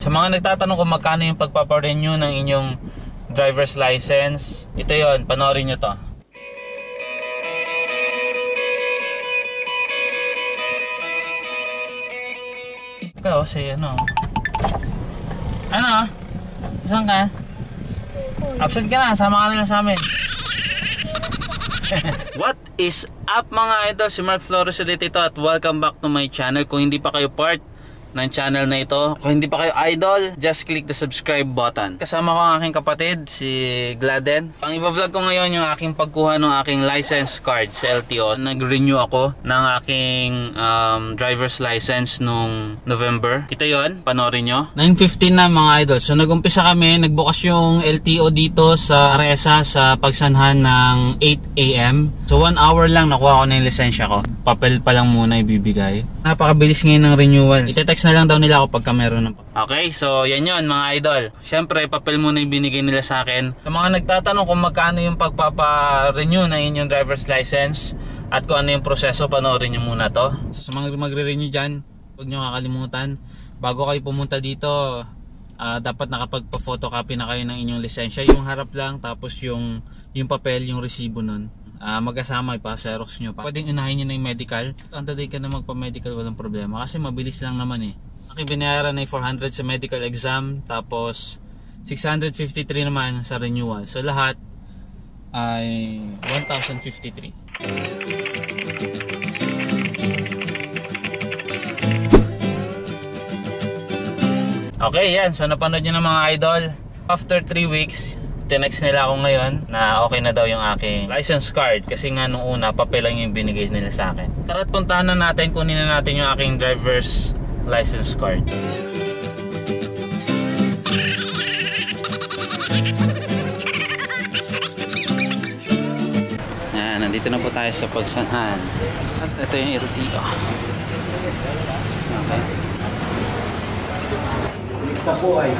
Sa mga nagtatanong kung magkano yung pagpaparenew ng inyong driver's license, ito yon, panoorin nyo to. Ikaw, say ano? Ano? Saan ka? Absent ka na, sama ka nila sa amin. What is up mga idol? Si Mark Flores ulit ito at welcome back to my channel. Kung hindi pa kayo part ng channel na ito, kung hindi pa kayo idol, just click the subscribe button. Kasama ko ang aking kapatid, si Gladden. Ang i-vlog ko ngayon yung aking pagkuha ng aking license card sa LTO. Nag-renew ako ng aking driver's license nung November. Ito yon, panoorin nyo. 9:15 na mga idol. So nag-umpisa kami, nagbukas yung LTO dito sa Resa sa pagsanhan ng 8 AM. So 1 hour lang nakuha ko na yung lisensya ko. Papel pa lang muna ibibigay. Napakabilis ngayon ng renewal. Ite-text na lang daw nila ako pagka meron ng. Okay, so yan yon mga idol. Siyempre, papel muna yung binigay nila sa akin. Sa mga nagtatanong kung magkano yung pagpapa-renew ng inyong driver's license at kung ano yung proseso, panoorin nyo muna to. So, sa mga magre-renew dyan, huwag nyo kakalimutan. Bago kayo pumunta dito, dapat nakapagpa-photocopy na kayo ng inyong lisensya. Yung harap lang, tapos yung papel, yung resibo nun. Magkasama, ipa-xerox nyo pa. Pwedeng unahin nyo na yung medical. Antaday ka na magpa-medical, walang problema. Kasi mabilis lang naman eh. Aking binayaran ay 400 sa medical exam. Tapos 653 naman sa renewal. So lahat ay 1,053. Okay, yan. So napanood nyo na mga idol. After 3 weeks, tinext nila ako ngayon na okay na daw yung aking license card kasi nga nung una papel lang yung binigay nila sa akin. Tara't puntahan na natin, kunin na natin yung aking driver's license card. Yan, nandito na po tayo sa pagsanhan at ito yung LTO. Okay. Sa po ay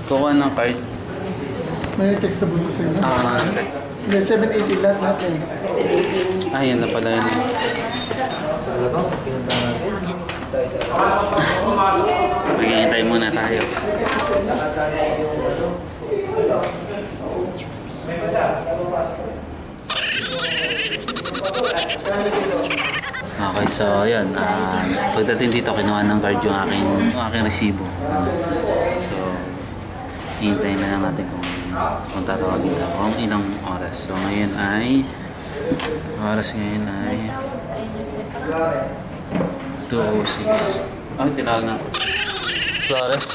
kuha ng card. May text na bunto sa'yo, no? Hindi, 780 lahat natin. Yan na pala yun. Maghihintay muna tayo. Okay, so yun, pagdating dito kinuha ng guard yung aking resibo. So hintayin na lang natin kung tatawag dito kung ilang oras. So ngayon ay ngayon ay 2:06. Tinawag na Flores.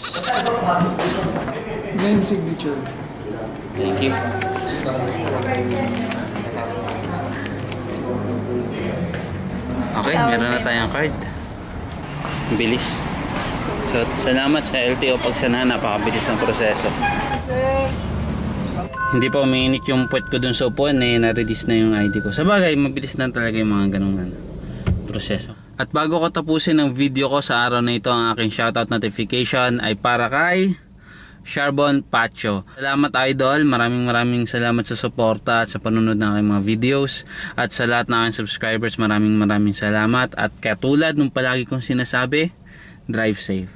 Name signature. Thank you. Okay, meron na tayong card. Bilis. So, salamat sa LTO pagsanahan. Napakabilis ng proseso. Hindi pa umiinit yung puwet ko dun sa upuan na-release na yung ID ko. Sa bagay, mabilis na talaga yung mga ganung proseso. At bago ko tapusin ang video ko sa araw na ito, ang aking shoutout notification ay para kay Charbon Pacho. Salamat idol, maraming salamat sa suporta at sa panunod ng aking mga videos. At sa lahat ng aking subscribers, maraming salamat. At katulad nung palagi kong sinasabi, drive safe.